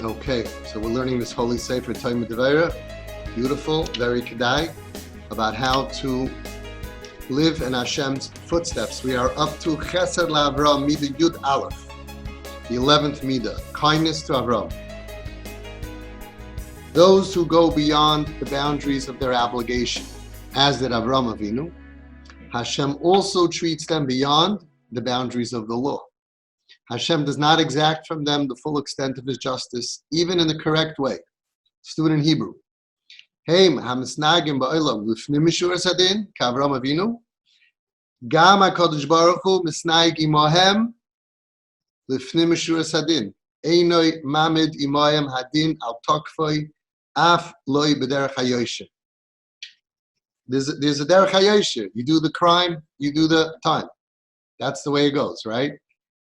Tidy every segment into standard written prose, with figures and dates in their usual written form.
Okay, so we're learning this holy sefer Devorah, beautiful, very kedai, about how to live in Hashem's footsteps. We are up to Chesed LaAvraham, Middah Yud Aleph, the 11th Middah, kindness to Avram. Those who go beyond the boundaries of their obligation, as did Avram Avinu, Hashem also treats them beyond the boundaries of the law. Hashem does not exact from them the full extent of his justice, even in the correct way. Student Hebrew. Heim hamisnagim ba'olam lifnim mishur sadin k'Avram Avinu. Gam HaKadosh Baruch Hu misnag imahem lifnim mishur sadin. Einoi mamid imayim hadin al tokfoi af loy b'derech hayosheh. There's a derech hayosheh. You do the crime, you do the time. That's the way it goes, right?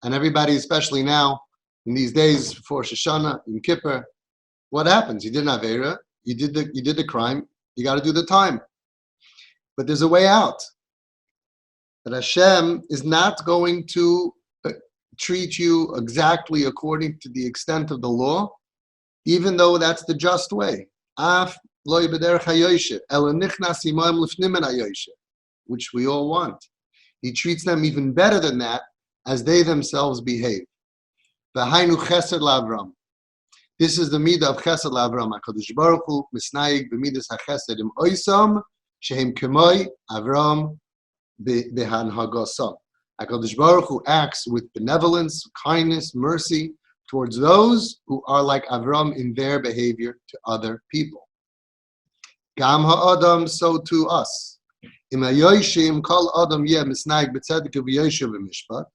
And everybody, especially now, in these days before Shoshana, in Kippur, what happens? You did an Aveira, you did the crime, you got to do the time. But there's a way out. But Hashem is not going to treat you exactly according to the extent of the law, even though that's the just way. Which we all want. He treats them even better than that, as they themselves behave. V'hainu chesed LaAvram. This is the midah of chesed LaAvram. HaKadosh Baruch Hu misnayig b'midas hachesed im oisam shehem kemoi Avram b'hanhagasam. HaKadosh Baruch Hu acts with benevolence, kindness, mercy towards those who are like Avram in their behavior to other people. Gam ha'adam, so to us. Im hayoshim kol adam yeh misnayig b'tzedek v'yoshev b'mishpat.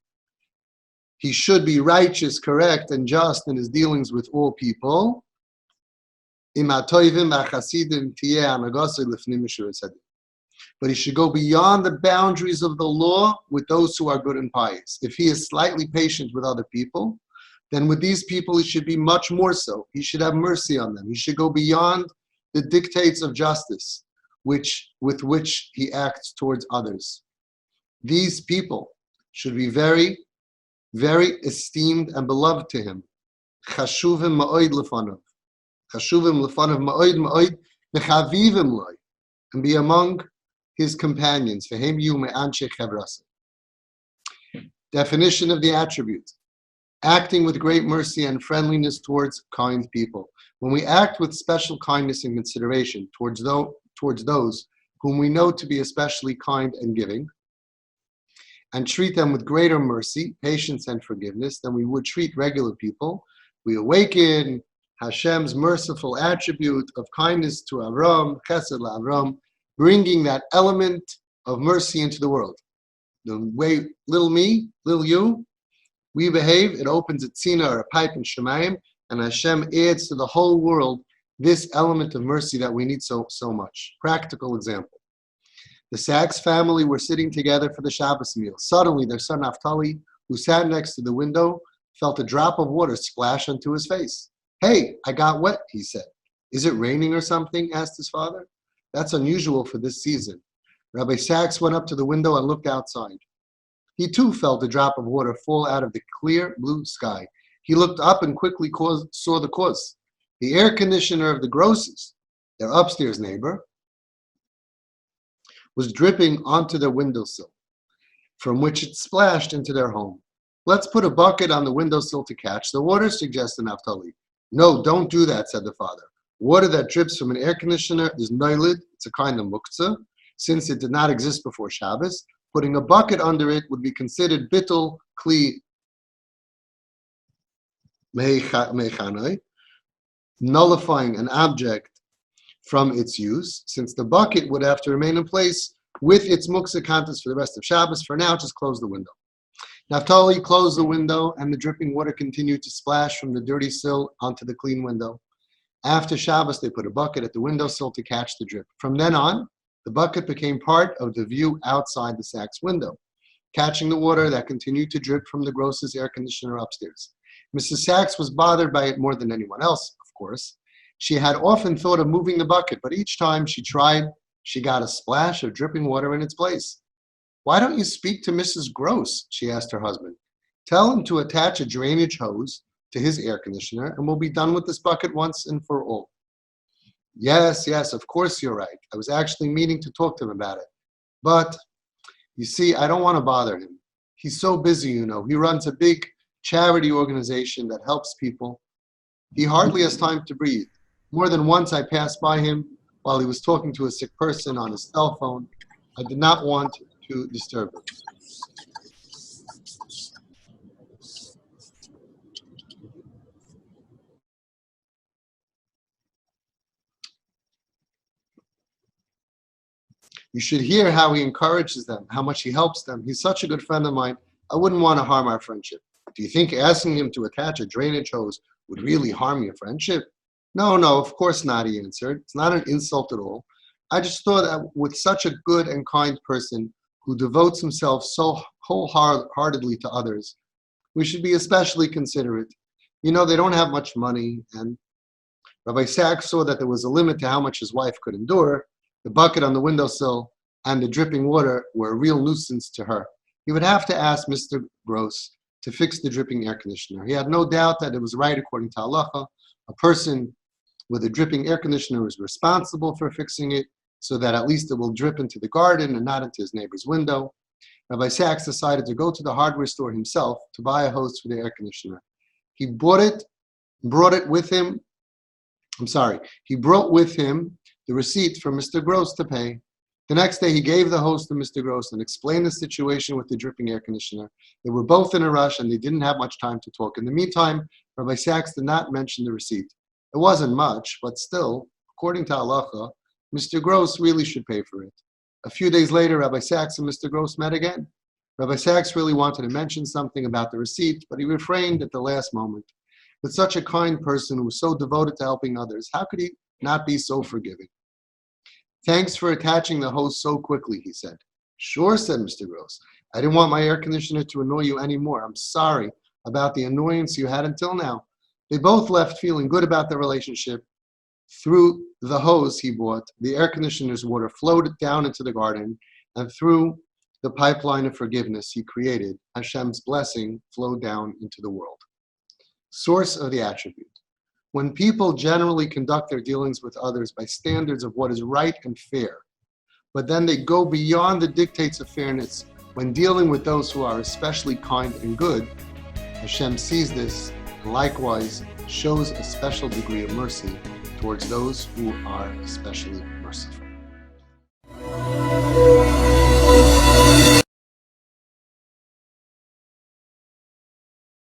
He should be righteous, correct, and just in his dealings with all people. But he should go beyond the boundaries of the law with those who are good and pious. If he is slightly patient with other people, then with these people he should be much more so. He should have mercy on them. He should go beyond the dictates of justice with which he acts towards others. These people should be very esteemed and beloved to him. Chashuvim ma'od lefanav. Chashuvim lefanav ma'od ma'od mechavivim loy. And be among his companions. V'hem yu me'anshe chevrasa. Definition of the attribute. Acting with great mercy and friendliness towards kind people. When we act with special kindness and consideration towards those whom we know to be especially kind and giving, and treat them with greater mercy, patience, and forgiveness than we would treat regular people, we awaken Hashem's merciful attribute of kindness to Avram, Chesed LaAvram, bringing that element of mercy into the world. The way little me, little you, we behave, it opens a tzina or a pipe in Shemayim, and Hashem adds to the whole world this element of mercy that we need so much. Practical example. The Sachs family were sitting together for the Shabbos meal. Suddenly, their son Naftali, who sat next to the window, felt a drop of water splash onto his face. "Hey, I got wet," he said. "Is it raining or something?" asked his father. "That's unusual for this season." Rabbi Sachs went up to the window and looked outside. He too felt a drop of water fall out of the clear blue sky. He looked up and quickly saw the cause. The air conditioner of the Grosses, their upstairs neighbor, was dripping onto their windowsill, from which it splashed into their home. "Let's put a bucket on the windowsill to catch the water," suggested Naftali. "No, don't do that," said the father. "Water that drips from an air conditioner is noilid, it's a kind of muktzah. Since it did not exist before Shabbos, putting a bucket under it would be considered bittul kli mechanoi, nullifying an object from its use, since the bucket would have to remain in place with its muktzah contents for the rest of Shabbos. For now, just close the window." Naftali closed the window, and the dripping water continued to splash from the dirty sill onto the clean window. After Shabbos, they put a bucket at the windowsill to catch the drip. From then on, the bucket became part of the view outside the Sachs window, catching the water that continued to drip from the Grosses air conditioner upstairs. Mrs. Sachs was bothered by it more than anyone else, of course. She had often thought of moving the bucket, but each time she tried, she got a splash of dripping water in its place. "Why don't you speak to Mrs. Gross?" she asked her husband. "Tell him to attach a drainage hose to his air conditioner, and we'll be done with this bucket once and for all. Yes, of course you're right. I was actually meaning to talk to him about it. But, you see, I don't want to bother him. He's so busy, you know. He runs a big charity organization that helps people. He hardly has time to breathe. More than once I passed by him while he was talking to a sick person on his cell phone. I did not want to disturb him. You should hear how he encourages them, how much he helps them. He's such a good friend of mine. I wouldn't want to harm our friendship. Do you think asking him to attach a drainage hose would really harm your friendship? No, of course not, he answered. It's not an insult at all. I just thought that with such a good and kind person who devotes himself so wholeheartedly to others, we should be especially considerate. You know, they don't have much money, and Rabbi Sachs saw that there was a limit to how much his wife could endure. The bucket on the windowsill and the dripping water were a real nuisance to her. He would have to ask Mr. Gross to fix the dripping air conditioner. He had no doubt that it was right according to halacha. A person with a dripping air conditioner is responsible for fixing it so that at least it will drip into the garden and not into his neighbor's window. Rabbi Sachs decided to go to the hardware store himself to buy a hose for the air conditioner. He brought with him the receipt for Mr. Gross to pay. The next day, he gave the hose to Mr. Gross and explained the situation with the dripping air conditioner. They were both in a rush and they didn't have much time to talk. In the meantime, Rabbi Sachs did not mention the receipt. It wasn't much, but still, according to halacha, Mr. Gross really should pay for it. A few days later, Rabbi Sachs and Mr. Gross met again. Rabbi Sachs really wanted to mention something about the receipt, but he refrained at the last moment. With such a kind person who was so devoted to helping others, how could he not be so forgiving? Thanks for attaching the hose so quickly, he said. Sure, said Mr. Gross. I didn't want my air conditioner to annoy you anymore. I'm sorry about the annoyance you had until now. They both left feeling good about their relationship. Through the hose he bought, the air conditioner's water flowed down into the garden, and through the pipeline of forgiveness he created, Hashem's blessing flowed down into the world. Source of the attribute. When people generally conduct their dealings with others by standards of what is right and fair, but then they go beyond the dictates of fairness when dealing with those who are especially kind and good, Hashem sees this and likewise shows a special degree of mercy towards those who are especially merciful.